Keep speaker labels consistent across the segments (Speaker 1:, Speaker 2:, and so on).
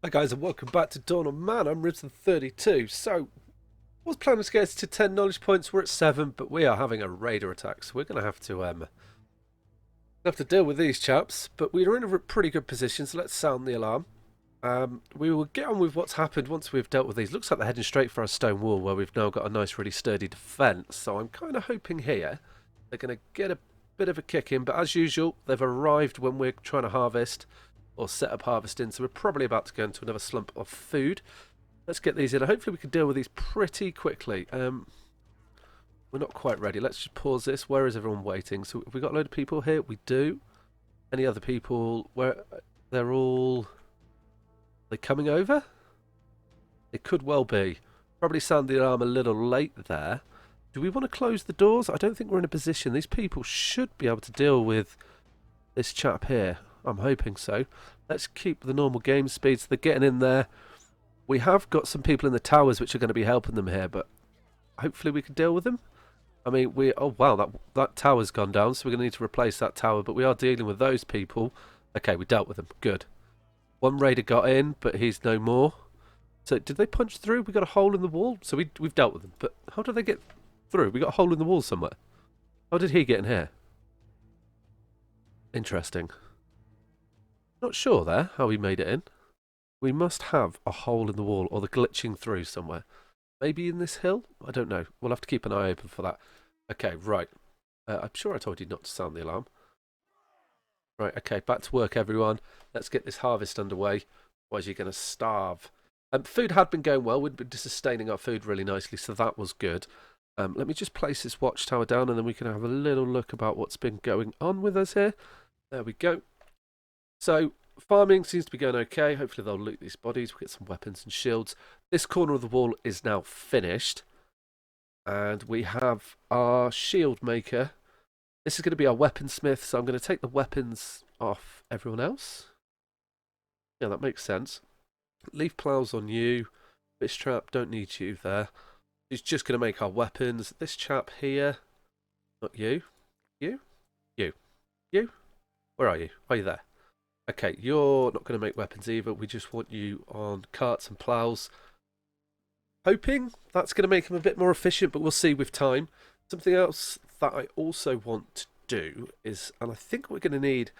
Speaker 1: Hi guys and welcome back to Dawn of Man. I'm Ribson32. So, I was planning to get us to 10 knowledge points. We're at 7, but we are having a raider attack, so we're going to have to deal with these chaps. But we are in a pretty good position, so let's sound the alarm. We will get on with what's happened once we've dealt with these. Looks like they're heading straight for our stone wall, where we've now got a nice, really sturdy defence. So I'm kind of hoping here they're going to get a bit of a kick in. But as usual, they've arrived when we're trying to harvest or set up harvesting, so we're probably about to go into another slump of food. Let's get these in. Hopefully we can deal with these pretty quickly. We're not quite ready. Let's just pause this. Where is everyone waiting? So have we got a load of people here? We do. Any other people? Where they're all... Are they coming over? It could well be. Probably sound the alarm a little late there. Do we want to close the doors? I don't think we're in a position. These people should be able to deal with this chap here. I'm hoping so. Let's keep the normal game speed so they're getting in there. We have got some people in the towers which are going to be helping them here, but hopefully we can deal with them. I mean, oh wow, that tower's gone down, so we're going to need to replace that tower, but we are dealing with those people. Okay, we dealt with them. Good. One raider got in, but he's no more. So did they punch through? We got a hole in the wall, so we've dealt with them. But how did they get through? We got a hole in the wall somewhere. How did he get in here? Interesting. Not sure there how he made it in. We must have a hole in the wall or the glitching through somewhere. Maybe in this hill? I don't know. We'll have to keep an eye open for that. Okay, right. I'm sure I told you not to sound the alarm. Right, okay, back to work, everyone. Let's get this harvest underway. Otherwise, you're going to starve. Food had been going well. We'd been sustaining our food really nicely, so that was good. Let me just place this watchtower down, and then we can have a little look about what's been going on with us here. There we go. So, farming seems to be going okay. Hopefully they'll loot these bodies. We'll get some weapons and shields. This corner of the wall is now finished. And we have our shield maker. This is going to be our weaponsmith, so I'm going to take the weapons off everyone else. Yeah, that makes sense. Leaf plows on you. Fish trap, don't need you there. He's just going to make our weapons. This chap here. Not you. You. You. You. Where are you? Are you there? Okay, you're not going to make weapons either. We just want you on carts and plows. Hoping that's going to make him a bit more efficient, but we'll see with time. Something else that I also want to do is, and I think we're going to need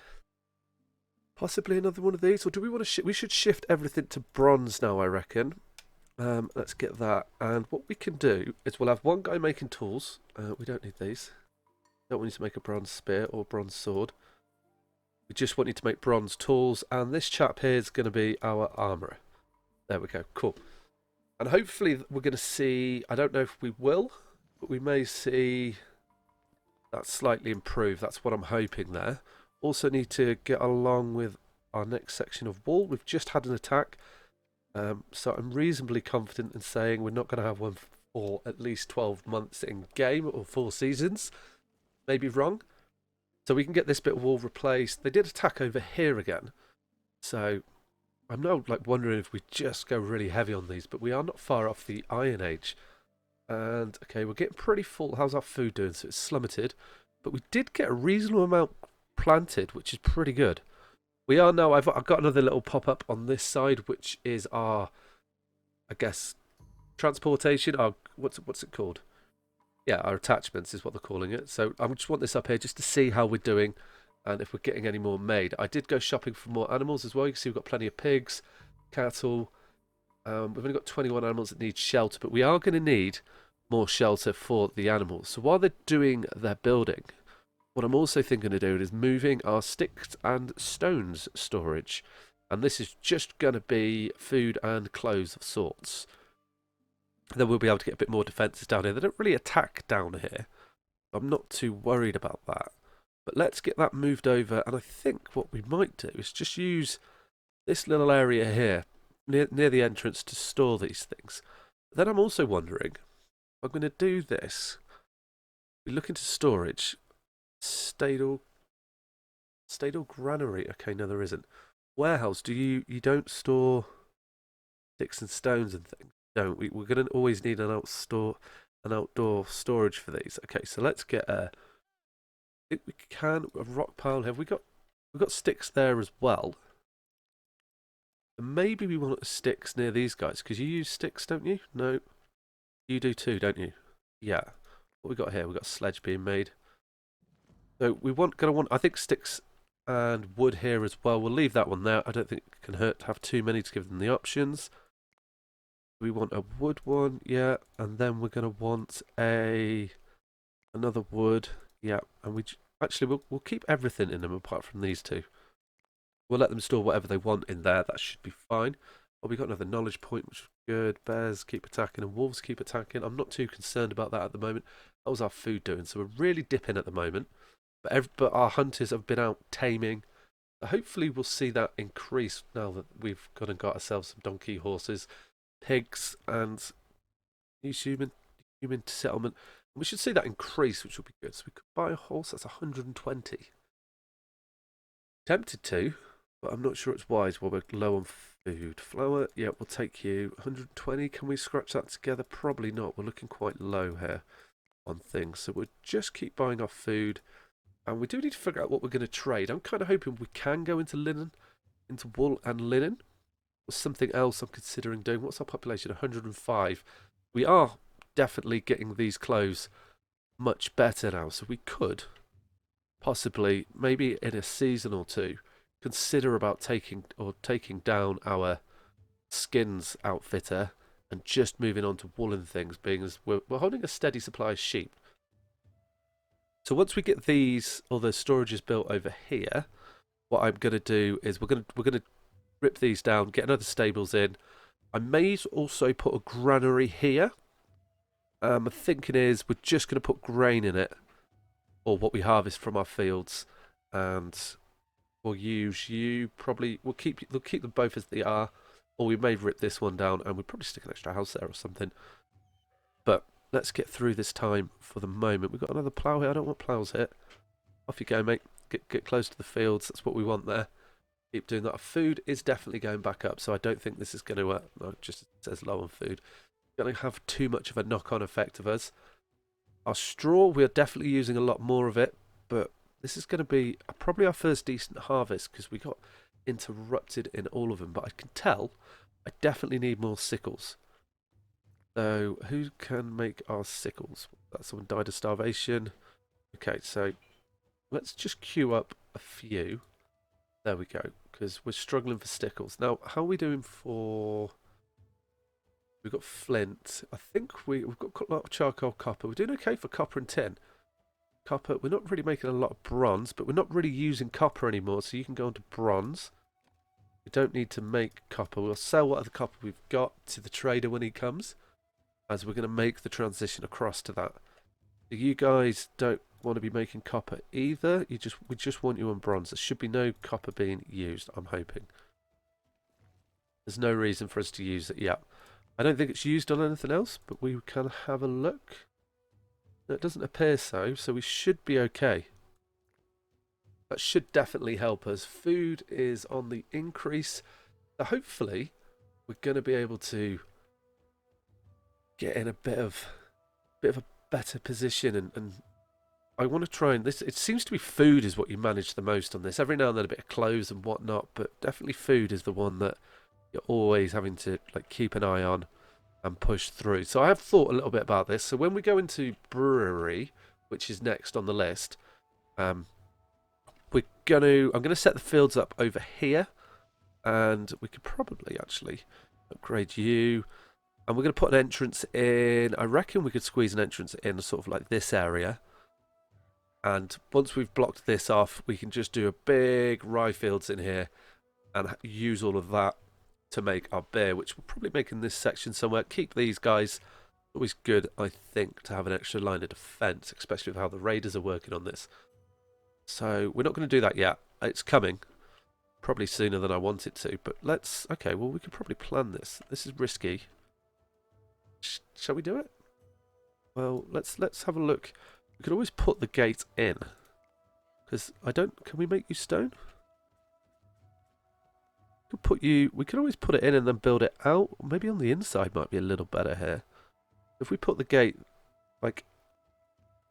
Speaker 1: possibly another one of these, or do we want to? We should shift everything to bronze now, I reckon. Let's get that. And what we can do is we'll have one guy making tools. We don't need these. Don't want you to make a bronze spear or bronze sword. We just want you to make bronze tools, and this chap here is going to be our armourer. There we go, cool. And hopefully we're going to see, I don't know if we will, but we may see that slightly improve. That's what I'm hoping there. Also need to get along with our next section of wall. We've just had an attack, so I'm reasonably confident in saying we're not going to have one for at least 12 months in game or 4 seasons. Maybe wrong. So we can get this bit of wall replaced. They did attack over here again. So I'm now wondering if we just go really heavy on these, but we are not far off the Iron Age. And okay, we're getting pretty full. How's our food doing? So it's slummeted. But we did get a reasonable amount planted, which is pretty good. We are now, I've got another little pop-up on this side, which is our, I guess, transportation. Our, what's it called? Yeah, our attachments is what they're calling it. So I just want this up here just to see how we're doing and if we're getting any more made. I did go shopping for more animals as well. You can see we've got plenty of pigs, cattle. We've only got 21 animals that need shelter, but we are going to need more shelter for the animals. So while they're doing their building, what I'm also thinking of doing is moving our sticks and stones storage. And this is just going to be food and clothes of sorts. Then we'll be able to get a bit more defences down here. They don't really attack down here. I'm not too worried about that. But let's get that moved over. And I think what we might do is just use this little area here near the entrance to store these things. Then I'm also wondering, I'm going to do this. We look into storage. Stadle granary. Okay, no, there isn't. Warehouse. You don't store sticks and stones and things? Don't we? We're going to always need an outdoor storage for these. Okay, so let's get a. If we can a rock pile. Have we got? We've got sticks there as well. And maybe we want sticks near these guys, because you use sticks, don't you? No, you do too, don't you? Yeah. What we got here? We got a sledge being made. So we gonna want, I think, sticks and wood here as well. We'll leave that one there. I don't think it can hurt to have too many to give them the options. We want a wood one, yeah, and then we're gonna want another wood, yeah, and actually we'll keep everything in them apart from these two. We'll let them store whatever they want in there. That should be fine. Oh, we got another knowledge point, which is good. Bears keep attacking and wolves keep attacking. I'm not too concerned about that at the moment. That was our food doing, so we're really dipping at the moment. But our hunters have been out taming. Hopefully we'll see that increase now that we've gone and got ourselves some donkey, horses, pigs, and human settlement. We should see that increase, which will be good. So we could buy a horse. That's 120. Tempted to, but I'm not sure it's wise while we're low on food. Flour, yeah, we'll take you. 120. Can we scratch that together? Probably not. We're looking quite low here on things. So we'll just keep buying our food. And we do need to figure out what we're going to trade. I'm kind of hoping we can go into linen, into wool and linen. Or something else I'm considering doing. What's our population? 105. We are definitely getting these clothes much better now. So we could possibly, maybe in a season or two, consider about taking down our skins outfitter and just moving on to woolen things, being as we're holding a steady supply of sheep. So once we get these other storages built over here, what I'm going to do is we're going to rip these down, get another stables in. I may also put a granary here. My thinking is we're just going to put grain in it, or what we harvest from our fields, and we'll use we'll keep them both as they are, or we may rip this one down and we'll probably stick an extra house there or something. But let's get through this time for the moment. We've got another plough here. I don't want ploughs hit. Off you go, mate. Get close to the fields. That's what we want there. Keep doing that. Our food is definitely going back up, so I don't think this is going to, no, it just says low on food, going to have too much of a knock-on effect of us. Our straw, we're definitely using a lot more of it, but this is going to be probably our first decent harvest because we got interrupted in all of them. But I can tell I definitely need more sickles. So who can make our sickles? That someone died of starvation. Okay, so let's just queue up a few. There we go, because we're struggling for stickles. Now, how are we doing for... We've got flint. I think we've got a lot of charcoal, copper. We're doing okay for copper and tin. Copper, we're not really making a lot of bronze, but we're not really using copper anymore, so you can go on to bronze. We don't need to make copper. We'll sell what other copper we've got to the trader when he comes, as we're going to make the transition across to that. So you guys don't want to be making copper either. We just want you on bronze. There should be no copper being used, I'm hoping. There's no reason for us to use it yet. I don't think it's used on anything else, but we can have a look. No, it doesn't appear so, so we should be okay. That should definitely help us. Food is on the increase. So hopefully, we're going to be able to get in a bit of a better position, and I want to try and this. It seems to be food is what you manage the most on this. Every now and then a bit of clothes and whatnot, but definitely food is the one that you're always having to keep an eye on and push through. So I have thought a little bit about this. So when we go into brewery, which is next on the list, I'm gonna set the fields up over here, and we could probably actually upgrade you. And we're going to put an entrance in. I reckon we could squeeze an entrance in sort of like this area. And once we've blocked this off, we can just do a big rye fields in here and use all of that to make our beer, which we'll probably make in this section somewhere. Keep these guys. Always good, I think, to have an extra line of defense, especially with how the raiders are working on this. So we're not going to do that yet. It's coming. Probably sooner than I want it to. But let's... Okay, well, we could probably plan this. This is risky. Shall we do it? Well, let's have a look. We could always put the gate in. Because I don't... Can we make you stone? We could always put it in and then build it out. Maybe on the inside might be a little better here. If we put the gate, like,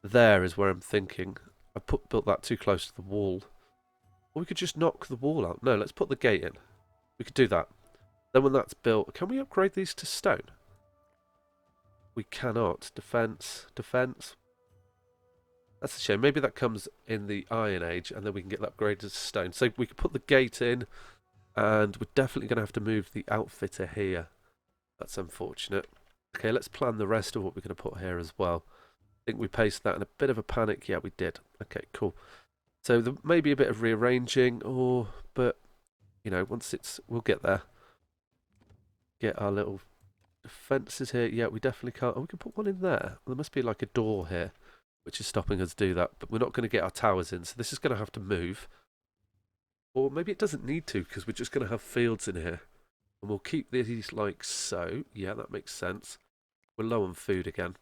Speaker 1: there is where I'm thinking. I built that too close to the wall. Or we could just knock the wall out. No, let's put the gate in. We could do that. Then when that's built, can we upgrade these to stone? We cannot. Defense, defense. That's a shame. Maybe that comes in the Iron Age, and then we can get that upgraded to stone. So we could put the gate in, and we're definitely going to have to move the outfitter here. That's unfortunate. Okay, let's plan the rest of what we're going to put here as well. I think we paced that in a bit of a panic. Yeah, we did. Okay, cool. So there may be a bit of rearranging, but you know, once we'll get there. Get our little fences here. Yeah, we definitely can't. Oh, we can put one in there. There must be like a door here, which is stopping us do that. But we're not going to get our towers in, so this is going to have to move. Or maybe it doesn't need to, because we're just going to have fields in here. And we'll keep these like so. Yeah, that makes sense. We're low on food again.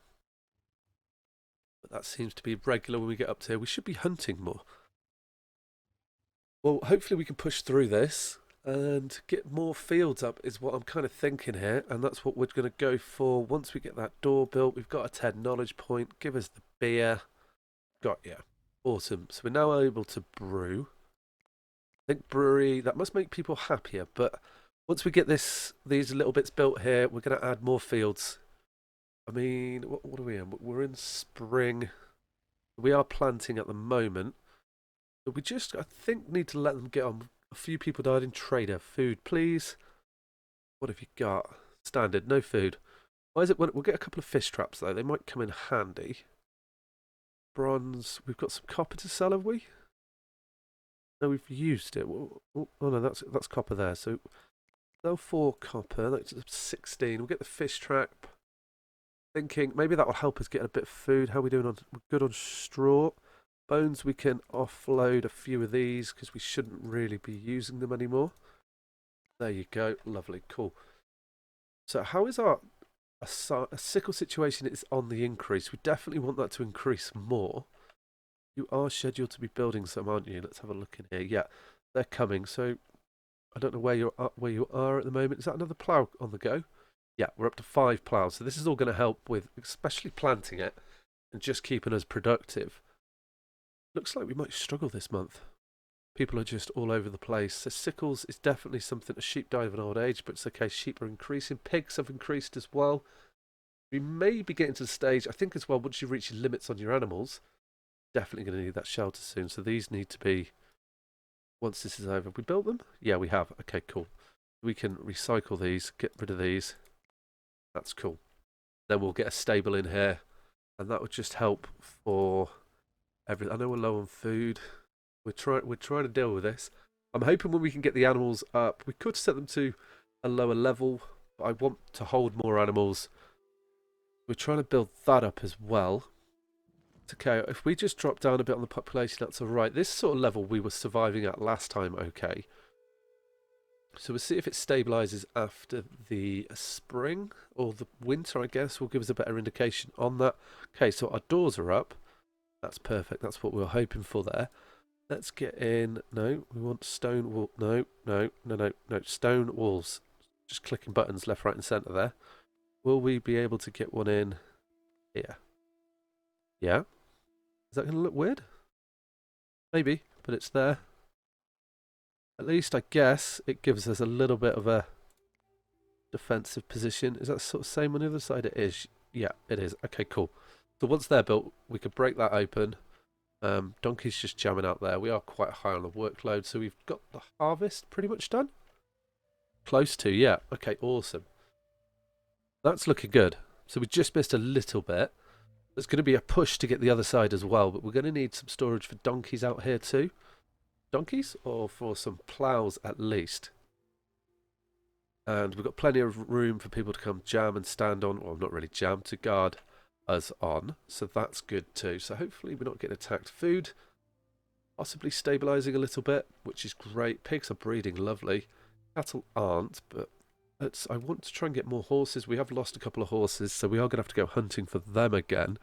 Speaker 1: But that seems to be regular when we get up to here. We should be hunting more. Well, hopefully we can push through this and get more fields up is what I'm kind of thinking here. And that's what we're going to go for. Once we get that door built, we've got a 10 knowledge point. Give us the beer. Got ya. Awesome. So we're now able to brew. I think brewery, that must make people happier. But once we get these little bits built here, we're going to add more fields. I mean, what are we in? We're in spring. We are planting at the moment. But we just, I think, need to let them get on. A few people died in trader. Food, please. What have you got? Standard, no food. Why is it? We'll get a couple of fish traps, though. They might come in handy. Bronze. We've got some copper to sell, have we? No, we've used it. Oh no, that's copper there. So, sell 4 copper. That's 16. We'll get the fish trap. Thinking maybe that will help us get a bit of food. How are we doing on? We're good on straw. Bones, we can offload a few of these because we shouldn't really be using them anymore. There you go. Lovely. Cool. So how is our a sickle situation is on the increase? We definitely want that to increase more. You are scheduled to be building some, aren't you? Let's have a look in here. Yeah, they're coming. So I don't know where you are at the moment. Is that another plough on the go? Yeah, we're up to 5 ploughs. So this is all going to help with especially planting it and just keeping us productive. Looks like we might struggle this month. People are just all over the place. So sickles is definitely something. A sheep die of an old age, but it's okay. Sheep are increasing. Pigs have increased as well. We may be getting to the stage, I think as well, once you reach your limits on your animals, definitely going to need that shelter soon. So these need to be, once this is over, have we built them? Yeah, we have. Okay, cool. We can recycle these, get rid of these. That's cool. Then we'll get a stable in here, and that would just help for everything. I know we're low on food. We're trying to deal with this. I'm hoping when we can get the animals up, we could set them to a lower level. But I want to hold more animals. We're trying to build that up as well. It's okay. If we just drop down a bit on the population, that's all right. This sort of level we were surviving at last time, okay. So we'll see if it stabilises after the spring or the winter, I guess, will give us a better indication on that. Okay, so our doors are up. That's perfect. That's what we were hoping for there. Let's get in. No, we want stone wall. No. Stone walls. Just clicking buttons left, right, and centre there. Will we be able to get one in here? Yeah. Is that going to look weird? Maybe, but it's there. At least, I guess, it gives us a little bit of a defensive position. Is that sort of same on the other side? It is. Yeah, it is. Okay, cool. So once they're built, we could break that open. Donkey's just jamming out there. We are quite high on the workload, so we've got the harvest pretty much done. Close to, yeah. Okay, awesome. That's looking good. So we just missed a little bit. There's going to be a push to get the other side as well, but we're going to need some storage for donkeys out here too. Donkeys, or for some ploughs at least. And we've got plenty of room for people to come jam and stand on, well, not really jam, to guard us on. So that's good too. So hopefully we're not getting attacked. Food, possibly stabilising a little bit, which is great. Pigs are breeding lovely. Cattle aren't, but I want to try and get more horses. We have lost a couple of horses, so we are going to have to go hunting for them again.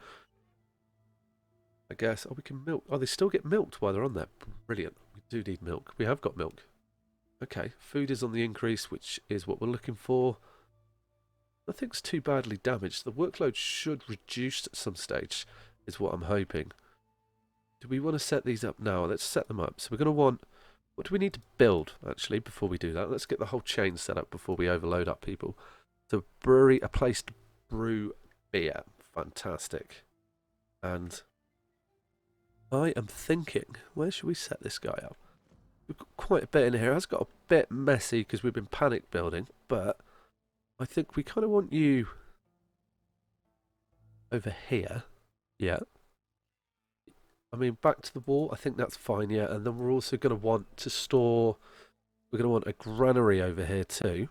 Speaker 1: I guess. Oh, we can milk. Oh, they still get milked while they're on there. Brilliant. We do need milk. We have got milk. Okay, food is on the increase, which is what we're looking for. Nothing's too badly damaged. The workload should reduce at some stage, is what I'm hoping. Do we want to set these up now? Let's set them up. So we're going to want What do we need to build, actually, before we do that? Let's get the whole chain set up before we overload up people. So, brewery, a place to brew beer. Fantastic. And I am thinking, where should we set this guy up? We've got quite a bit in here. It has got a bit messy because we've been panic building, but I think we kind of want you over here. Yeah. I mean, back to the wall, I think that's fine, yeah. And then we're also going to want to store, we're going to want a granary over here too,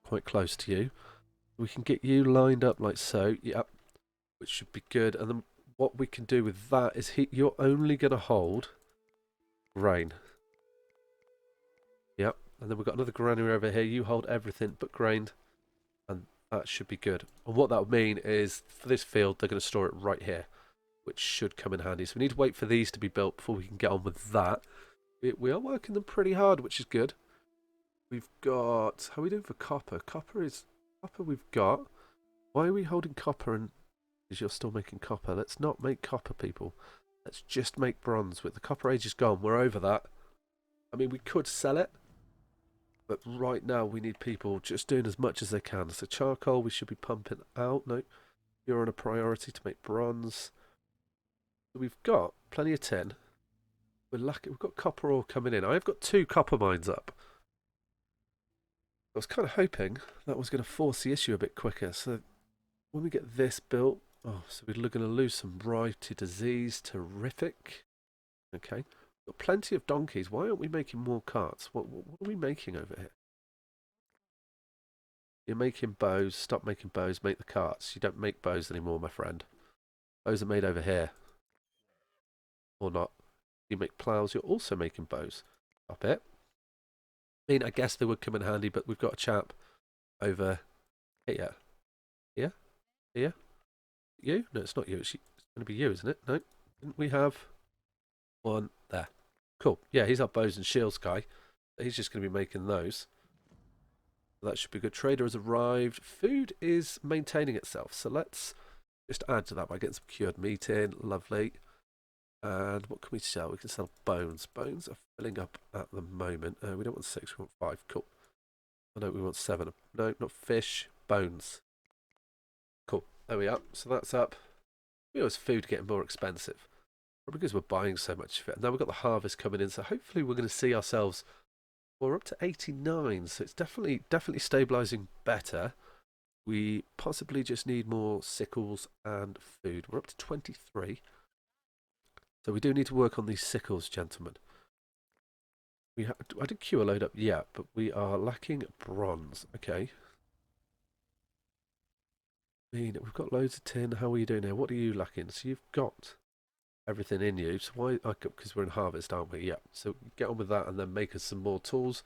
Speaker 1: quite close to you. We can get you lined up like so, yep, which should be good. And then what we can do with that is you're only going to hold grain. Yep, and then we've got another granary over here. You hold everything but grain, and that should be good. And what that would mean is for this field, they're going to store it right here, which should come in handy. So we need to wait for these to be built before we can get on with that. We are working them pretty hard, which is good. We've got, how are we doing for copper? Copper we've got. Why are we holding copper and because you're still making copper? Let's not make copper, people. Let's just make bronze. With the copper age is gone, we're over that. I mean, we could sell it, but right now we need people just doing as much as they can. So charcoal we should be pumping out. No, you're on a priority to make bronze. We've got plenty of tin. We're lucky. We've got copper ore coming in. I've got 2 copper mines up. I was kind of hoping that was going to force the issue a bit quicker. So when we get this built, oh, so we're going to lose some blighty disease. Terrific. Okay. We've got plenty of donkeys. Why aren't we making more carts? What are we making over here? You're making bows. Stop making bows. Make the carts. You don't make bows anymore, my friend. Bows are made over here. Or not. You make plows. You're also making bows. Stop it. I mean, I guess they would come in handy, but we've got a chap over here. Here? Here? You? No, it's not you. It's going to be you, isn't it? No. Didn't we have one there? Cool. Yeah, he's our bows and shields guy. He's just going to be making those. That should be good. Trader has arrived. Food is maintaining itself. So let's just add to that by getting some cured meat in. Lovely. And what can we sell? We can sell bones. Bones are filling up at the moment. We don't want 6, we want 5. Cool. Oh no, we want 7. No, not fish. Bones. Cool. There we are. So that's up. We always food getting more expensive. Probably because we're buying so much of it. And now we've got the harvest coming in. So hopefully we're going to see ourselves. We're up to 89. So it's definitely stabilising better. We possibly just need more sickles and food. We're up to 23. So we do need to work on these sickles, gentlemen. I didn't queue a load up yet, but we are lacking bronze. Okay. I mean, we've got loads of tin. How are you doing here? What are you lacking? So you've got everything in you. So why? Because we're in harvest, aren't we? Yeah. So get on with that and then make us some more tools.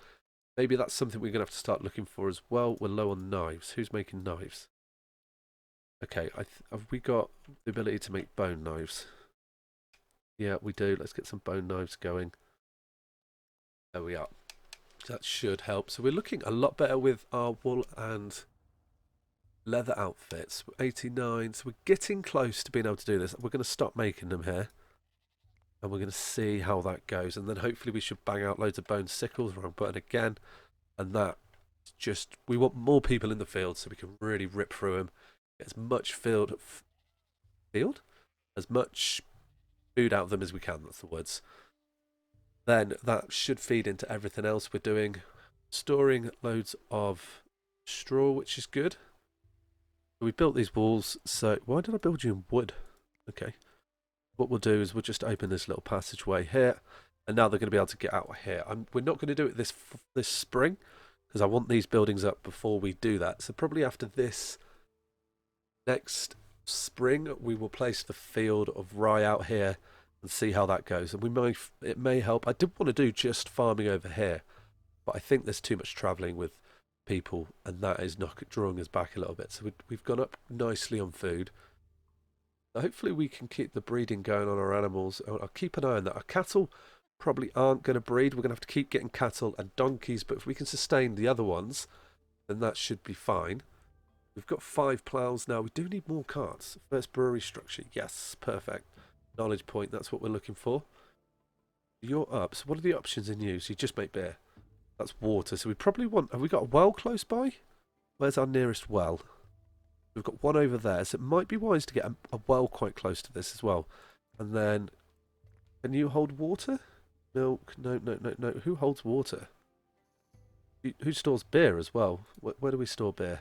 Speaker 1: Maybe that's something we're going to have to start looking for as well. We're low on knives. Who's making knives? Okay. Have we got the ability to make bone knives? Yeah, we do. Let's get some bone knives going. There we are. That should help. So we're looking a lot better with our wool and leather outfits. 89. So we're getting close to being able to do this. We're going to stop making them here. And we're going to see how that goes. And then hopefully we should bang out loads of bone sickles. Wrong button again. And that just, we want more people in the field so we can really rip through them. Get as much as much food out of them as we can. That's the words. Then that should feed into everything else we're doing. Storing loads of straw, which is good. We built these walls, so why did I build you in wood? Okay. What we'll do is we'll just open this little passageway here, and now they're going to be able to get out here. We're not going to do it this spring, because I want these buildings up before we do that. So probably after this next spring, we will place the field of rye out here and see how that goes. And it may help. I did want to do just farming over here, but I think there's too much travelling with people, and that is drawing us back a little bit. So we've gone up nicely on food. Hopefully we can keep the breeding going on our animals. I'll keep an eye on that. Our cattle probably aren't going to breed. We're going to have to keep getting cattle and donkeys, but if we can sustain the other ones, then that should be fine. We've got 5 ploughs now. We do need more carts. First brewery structure. Yes, perfect. Knowledge point, that's what we're looking for. You're up. So what are the options in you? So you just make beer. That's water. So we probably want... Have we got a well close by? Where's our nearest well? We've got one over there. So it might be wise to get a well quite close to this as well. And then... Can you hold water? Milk? No, no, no, no. Who holds water? Who stores beer as well? Where do we store beer?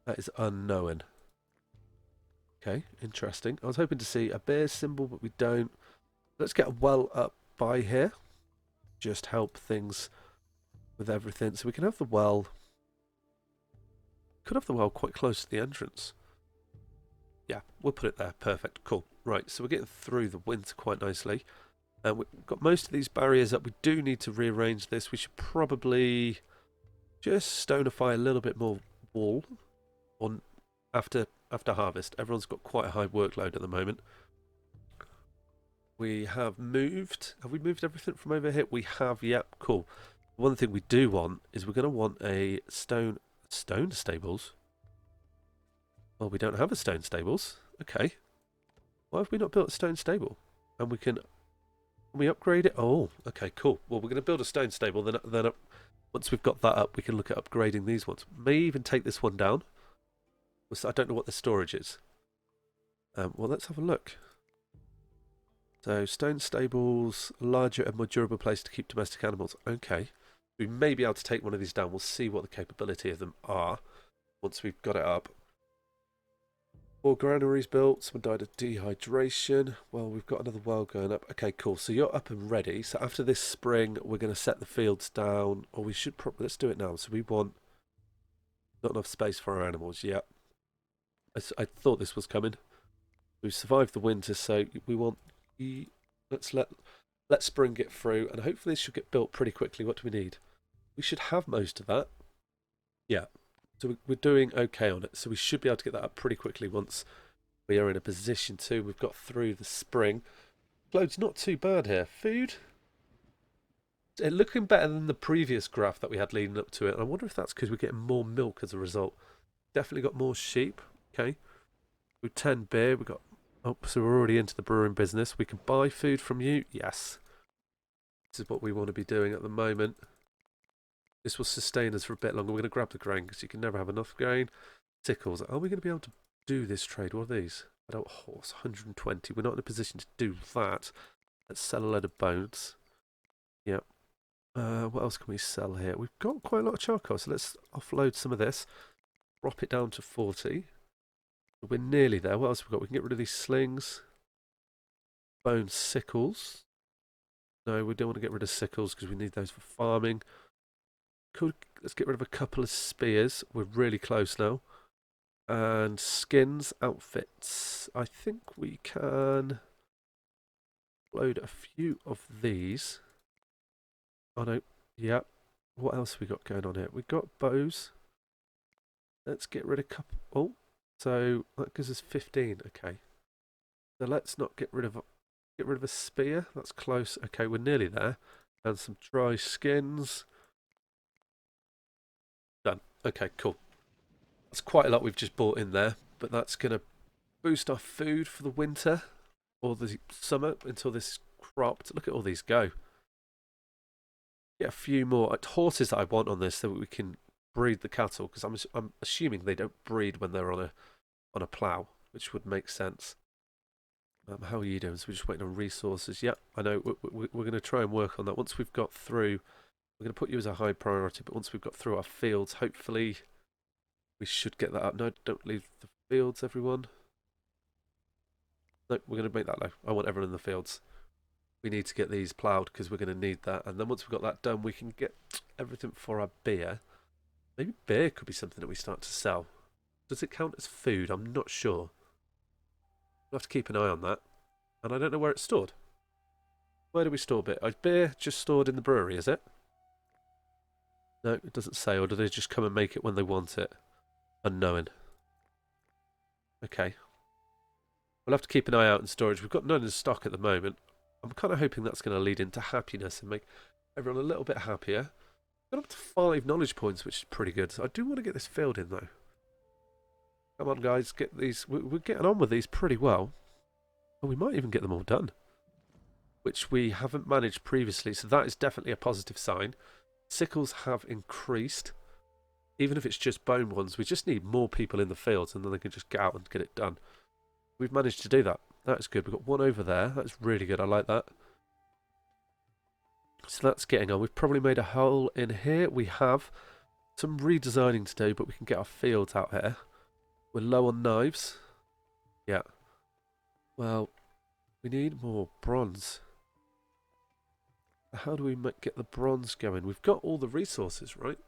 Speaker 1: That is unknown. Okay, interesting. I was hoping to see a beer symbol, but we don't. Let's get a well up by here. Just help things with everything. So we can have the well. Could have the well quite close to the entrance. Yeah, we'll put it there. Perfect. Cool. Right, so we're getting through the winter quite nicely. And we've got most of these barriers up. We do need to rearrange this. We should probably just stonify a little bit more wall on after harvest. Everyone's got quite a high workload at the moment. We have moved. Have we moved everything from over here? We have. Yep. Cool. One thing we do want is we're going to want a stone stables. Well, we don't have a stone stables. Okay. Why have we not built a stone stable? And we can upgrade it. Oh, okay, cool. Well, we're going to build a stone stable. Then once we've got that up, we can look at upgrading these ones. May even take this one down. I don't know what the storage is. Well, let's have a look. So, stone stables, larger and more durable place to keep domestic animals. Okay. We may be able to take one of these down. We'll see what the capability of them are once we've got it up. 4 granaries built. Someone died of dehydration. Well, we've got another well going up. Okay, cool. So you're up and ready. So after this spring, we're going to set the fields down. Or we should probably... Let's do it now. So we want... Not enough space for our animals yet. I thought this was coming. We've survived the winter, so we want... Let's let spring get through. And hopefully this should get built pretty quickly. What do we need? We should have most of that. Yeah. So we're doing okay on it. So we should be able to get that up pretty quickly once we are in a position to. We've got through the spring. Load's not too bad here. Food. It's looking better than the previous graph that we had leading up to it. And I wonder if that's because we're getting more milk as a result. Definitely got more sheep. Okay. We've 10 beer. We've got... Oh, so we're already into the brewing business. We can buy food from you. Yes. This is what we want to be doing at the moment. This will sustain us for a bit longer. We're going to grab the grain because you can never have enough grain. Sickles. Are we going to be able to do this trade? What are these? Adult horse, 120. We're not in a position to do that. Let's sell a load of bones. Yep. What else can we sell here? We've got quite a lot of charcoal, so let's offload some of this. Drop it down to 40. We're nearly there. What else have we got? We can get rid of these slings. Bone sickles. No, we don't want to get rid of sickles because we need those for farming. Let's get rid of a couple of spears. We're really close now. And skins, outfits. I think we can load a few of these. Oh no, yeah. What else have we got going on here? We've got bows. Let's get rid of a couple. Oh, so that gives us 15. Okay. So let's not get rid of a spear. That's close. Okay, we're nearly there. And some dry skins. Done. Okay, cool. That's quite a lot we've just bought in there, but that's going to boost our food for the winter or the summer until this is cropped. Look at all these go. Get a few more horses that I want on this so that we can breed the cattle, because I'm assuming they don't breed when they're on a plough, which would make sense. How are you doing? So we're just waiting on resources. Yeah, I know. We're going to try and work on that. Once we've got through, we're going to put you as a high priority, but once we've got through our fields, hopefully we should get that up. No, don't leave the fields, everyone. No, we're going to make that low. I want everyone in the fields. We need to get these ploughed because we're going to need that. And then once we've got that done, we can get everything for our beer. Maybe beer could be something that we start to sell. Does it count as food? I'm not sure. We'll have to keep an eye on that. And I don't know where it's stored. Where do we store beer? Is beer just stored in the brewery, is it? No, it doesn't say. Or do they just come and make it when they want it? Unknown. Okay. We'll have to keep an eye out in storage. We've got none in stock at the moment. I'm kind of hoping that's going to lead into happiness and make everyone a little bit happier. Got up to 5 knowledge points, which is pretty good. So I do want to get this filled in, though. Come on, guys. Get these. We're getting on with these pretty well. Oh, we might even get them all done. which we haven't managed previously, so that is definitely a positive sign. Sickles have increased. Even if it's just bone ones, we just need more people in the fields and then they can just get out and get it done. We've managed to do that. That is good. We've got one over there. That's really good. I like that. So that's getting on. We've probably made a hole in here. We have some redesigning to do, but we can get our fields out here. We're low on knives. Yeah. Well, we need more bronze. How do we get the bronze going? We've got all the resources, right?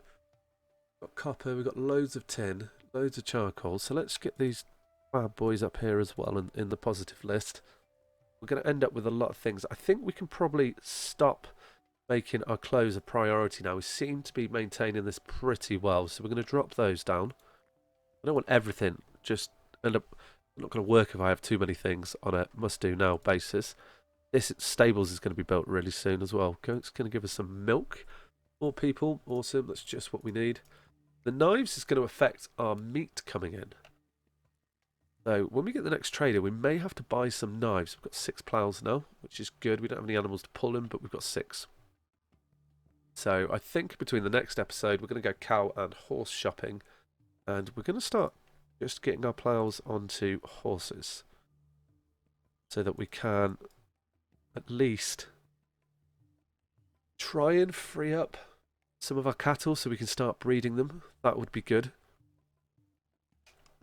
Speaker 1: We've got copper, we've got loads of tin, loads of charcoal. So let's get these bad boys up here as well in the positive list. We're going to end up with a lot of things. I think we can probably stop making our clothes a priority now. We seem to be maintaining this pretty well. So we're going to drop those down. I don't want everything just end up... I'm not going to work if I have too many things on a must-do-now basis. This stables is going to be built really soon as well. It's going to give us some milk. More people. Awesome. That's just what we need. The knives is going to affect our meat coming in. So when we get the next trader, we may have to buy some knives. We've got 6 plows now, which is good. We don't have any animals to pull them, but we've got 6. So I think between the next episode, we're going to go cow and horse shopping. And we're going to start just getting our plows onto horses. So that we can at least try and free up some of our cattle so we can start breeding them. That would be good.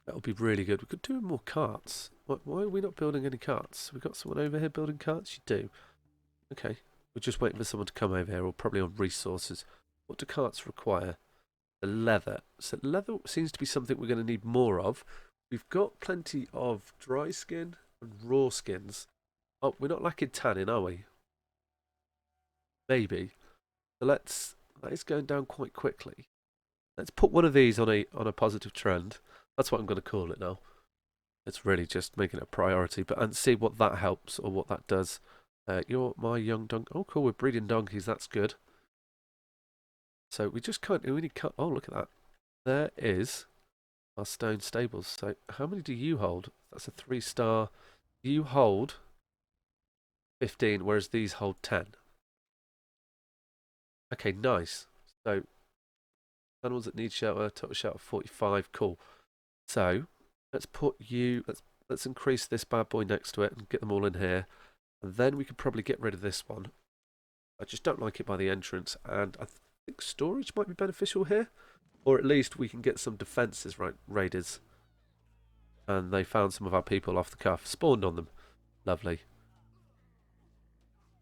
Speaker 1: That would be really good. We could do more carts. Why are we not building any carts? We've got someone over here building carts? You do. Okay. We're just waiting for someone to come over here, or probably on resources. What do carts require? The leather. So leather seems to be something we're going to need more of. We've got plenty of dry skin and raw skins. Oh, we're not lacking tanning, are we? Maybe. So that is going down quite quickly. Let's put one of these on a positive trend. That's what I'm going to call it now. It's really just making it a priority, and see what that helps or what that does. You're my young donkey. Oh, cool. We're breeding donkeys. That's good. So we just can't. We need cut. Oh, look at that. There is our stone stables. So how many do you hold? That's a 3-star. You hold 15, whereas these hold 10. Okay, nice. So animals that need shelter, total shelter 45. Cool. So let's put you. Let's increase this bad boy next to it and get them all in here, and then we could probably get rid of this one. I just don't like it by the entrance, and I think storage might be beneficial here, or at least we can get some defences, right? Raiders, and they found some of our people off the cuff, spawned on them. Lovely.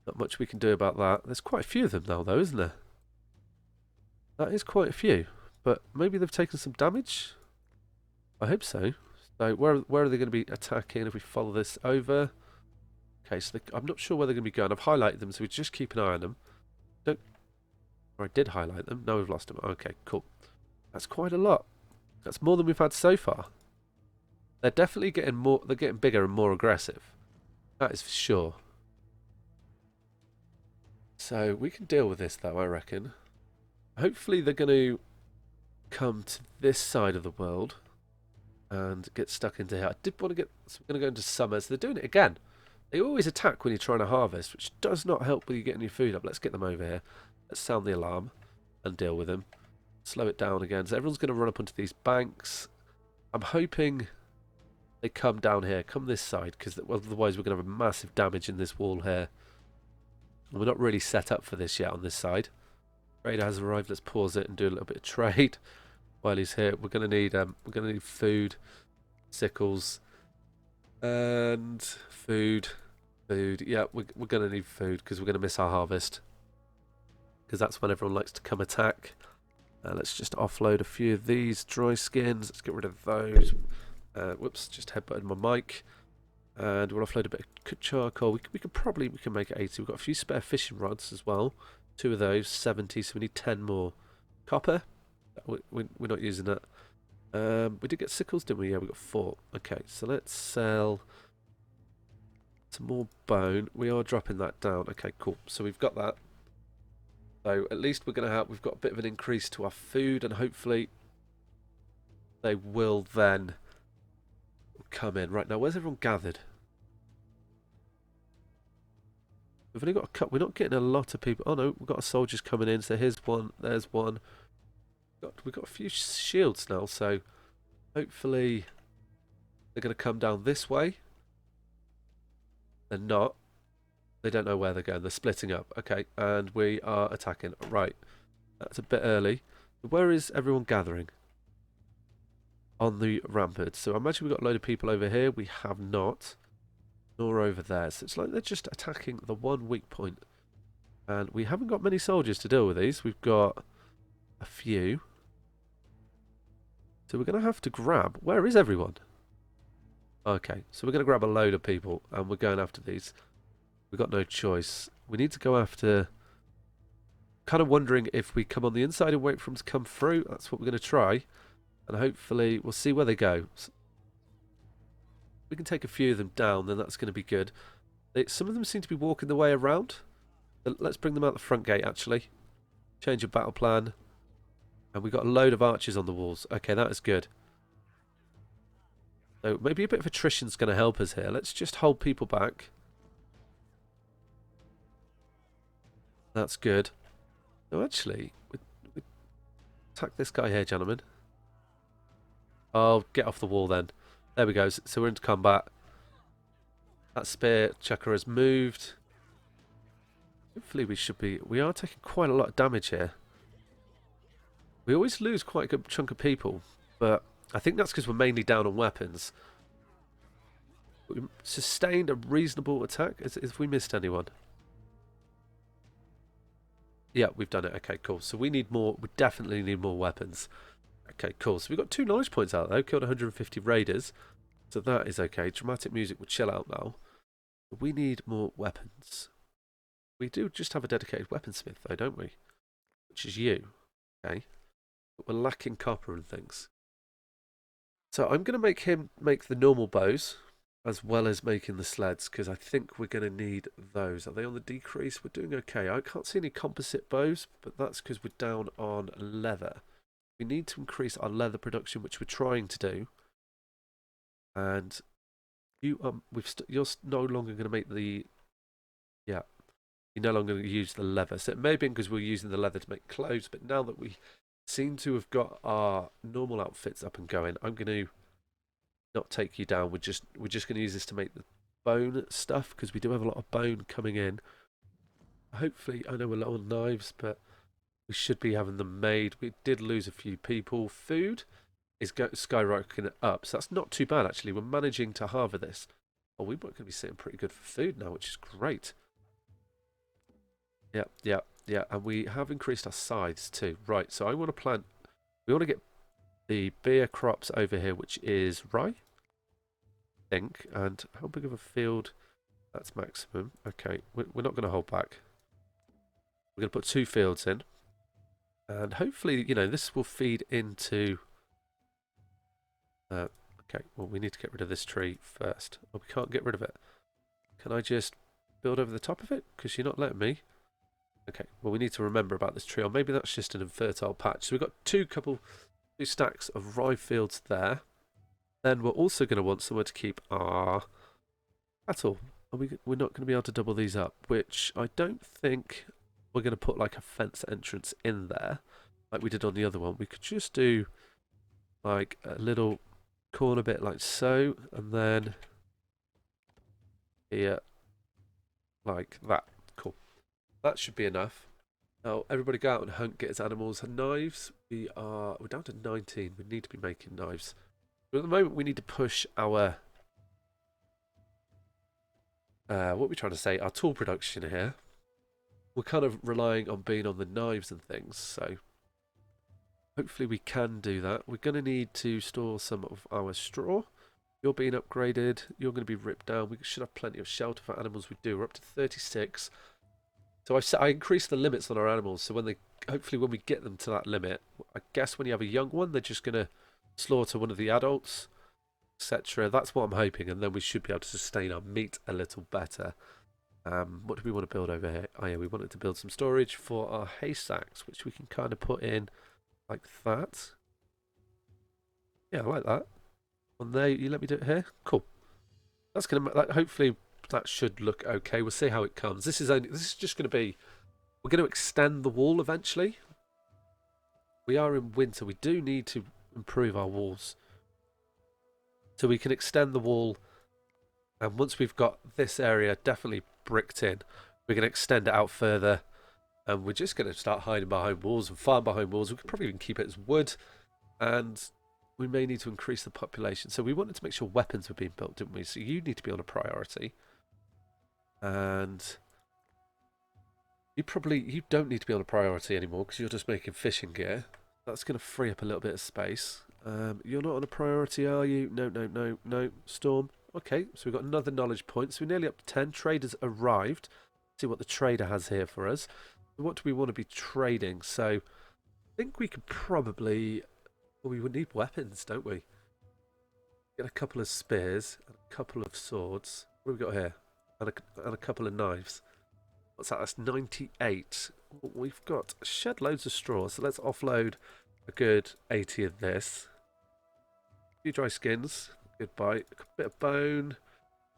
Speaker 1: Not much we can do about that. There's quite a few of them now, though, isn't there? That is quite a few, but maybe they've taken some damage. I hope so. So where are they going to be attacking if we follow this over? Okay, so I'm not sure where they're going to be going. I've highlighted them, so we just keep an eye on them. Don't. Or I did highlight them. No, we've lost them. Okay, cool. That's quite a lot. That's more than we've had so far. They're definitely getting more. They're getting bigger and more aggressive. That is for sure. So we can deal with this, though, I reckon. Hopefully they're going to come to this side of the world and get stuck into here. I did want to get... So we're going to go into summer. So they're doing it again. They always attack when you're trying to harvest, which does not help with you getting your food up. Let's get them over here. Let's sound the alarm and deal with them. Slow it down again. So everyone's going to run up onto these banks. I'm hoping they come down here. Come this side, because otherwise we're going to have massive damage in this wall here. And we're not really set up for this yet on this side. Trader has arrived. Let's pause it and do a little bit of trade while he's here. We're going to need food, sickles, and food. Yeah, we're going to need food because we're going to miss our harvest. Because that's when everyone likes to come attack. Let's just offload a few of these dry skins. Let's get rid of those. Whoops, just headbutted my mic. And we'll offload a bit of charcoal. We can make it 80. We've got a few spare fishing rods as well. 2 of those, 70. So we need 10 more. Copper. We're not using that. We did get sickles, didn't we? Yeah, we got 4. Okay, so let's sell some more bone. We are dropping that down. Okay, cool. So we've got that. So at least we've got a bit of an increase to our food, and hopefully they will then come in. Right, now where's everyone gathered? We've only got a couple. We're not getting a lot of people. Oh no, we've got soldiers coming in. So here's one. There's one. We've got a few shields now. So hopefully they're going to come down this way. They're not. They don't know where they're going. They're splitting up. Okay, and we are attacking. Right. That's a bit early. Where is everyone gathering? On the ramparts. So I imagine we've got a load of people over here. We have not. Nor over there. So it's like they're just attacking the one weak point. And we haven't got many soldiers to deal with these. We've got a few. So we're going to have to grab... Where is everyone? Okay, so we're going to grab a load of people. And we're going after these. We've got no choice. We need to go after... Kind of wondering if we come on the inside and wait for them to come through. That's what we're going to try. And hopefully we'll see where they go. So we can take a few of them down, then that's going to be good. Some of them seem to be walking the way around. Let's bring them out the front gate, actually. Change of battle plan. And we've got a load of archers on the walls. Okay, that is good. So maybe a bit of attrition's going to help us here. Let's just hold people back. That's good. No, actually, we attack this guy here, gentlemen. Oh, get off the wall then. There we go. So we're into combat. That spear chucker has moved. Hopefully we should be... We are taking quite a lot of damage here. We always lose quite a good chunk of people, but I think that's because we're mainly down on weapons. We sustained a reasonable attack. Have we missed anyone? Yeah, we've done it. Okay, cool. So we need more. We definitely need more weapons. Okay, cool. So we've got 2 knowledge points out though. Killed 150 raiders. So that is okay. Dramatic music will chill out now. We need more weapons. We do just have a dedicated weaponsmith though, don't we? Which is you. Okay. But we're lacking copper and things. So I'm going to make him make the normal bows as well as making the sleds because I think we're going to need those. Are they on the decrease? We're doing okay. I can't see any composite bows, but that's because we're down on leather. We need to increase our leather production, which we're trying to do. And you're no longer going to make the... Yeah. You're no longer going to use the leather. So it may be because we're using the leather to make clothes, but now that we seem to have got our normal outfits up and going, I'm going to not take you down. We're just going to use this to make the bone stuff because we do have a lot of bone coming in. Hopefully, I know we're low on knives, but we should be having them made. We did lose a few people. Food is skyrocketing up, so that's not too bad actually. We're managing to harvest this. Oh, we're going to be sitting pretty good for food now, which is great. Yeah, and we have increased our scythes too. Right, so I want to plant... We want to get the beer crops over here, which is rye, I think. And how big of a field? That's maximum. Okay, we're not going to hold back. We're going to put 2 fields in. And hopefully, you know, this will feed into... okay, well, we need to get rid of this tree first. Oh, we can't get rid of it. Can I just build over the top of it? Because you're not letting me. Okay, well, we need to remember about this tree. Or maybe that's just an infertile patch. So we've got 2 stacks of rye fields there. Then we're also going to want somewhere to keep our cattle. We're not going to be able to double these up, which I don't think we're going to put like a fence entrance in there like we did on the other one. We could just do like a little corner bit like so, and then here like that. Cool. That should be enough. Now everybody go out and hunt, get his animals and knives. We're down to 19. We need to be making knives. But at the moment we need to push our what are we trying to say? Our tool production here. We're kind of relying on being on the knives and things, so hopefully we can do that. We're going to need to store some of our straw. You're being upgraded. You're going to be ripped down. We should have plenty of shelter for animals. We do. We're up to 36. So I increased the limits on our animals. So hopefully when we get them to that limit, I guess when you have a young one, they're just going to slaughter one of the adults, etc. That's what I'm hoping, and then we should be able to sustain our meat a little better. What do we want to build over here? Oh yeah, we wanted to build some storage for our hay sacks, which we can kind of put in like that. Yeah, I like that. On there, you let me do it here. Cool. That's gonna hopefully That should look okay. We'll see how it comes. This is just going to be, we're going to extend the wall eventually. We are in winter. We do need to improve our walls. So we can extend the wall, and once we've got this area definitely bricked in, we can extend it out further, and we're just going to start hiding behind walls and farm behind walls. We could probably even keep it as wood, and we may need to increase the population. So we wanted to make sure weapons were being built, didn't we? So you need to be on a priority. And you don't need to be on a priority anymore because you're just making fishing gear. That's going to free up a little bit of space. You're not on a priority, are you? No. Storm. Okay, so we've got another knowledge point. So we're nearly up to 10. Traders arrived. See what the trader has here for us. What do we want to be trading? So I think we could probably... Well, we would need weapons, don't we? Get a couple of spears, and a couple of swords. What have we got here? And a couple of knives. What's that? That's 98. We've got shed loads of straw, so let's offload a good 80 of this. A few dry skins. Good bite. A bit of bone.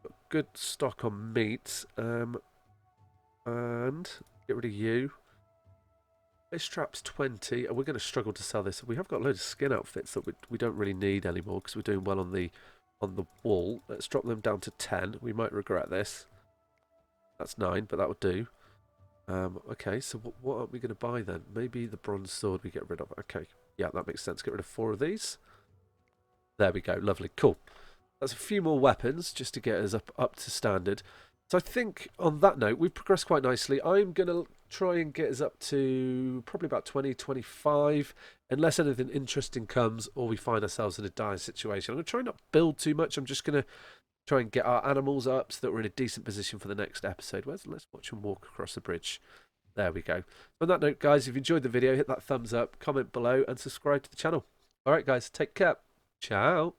Speaker 1: Got good stock on meat. And get rid of you. Fish traps 20, and we're going to struggle to sell this. We have got a load of skin outfits that we don't really need anymore because we're doing well on the wall. Let's drop them down to 10. We might regret this. That's 9, but that would do. Okay, so what are we going to buy then? Maybe the bronze sword we get rid of. Okay, yeah, that makes sense. Get rid of 4 of these. There we go. Lovely. Cool. That's a few more weapons just to get us up to standard. So I think on that note, we've progressed quite nicely. I'm going to try and get us up to probably about 20, 25, unless anything interesting comes or we find ourselves in a dire situation. I'm going to try not to build too much. I'm just going to try and get our animals up so that we're in a decent position for the next episode. Let's watch them walk across the bridge. There we go. On that note, guys, if you enjoyed the video, hit that thumbs up, comment below, and subscribe to the channel. All right, guys, take care. Ciao.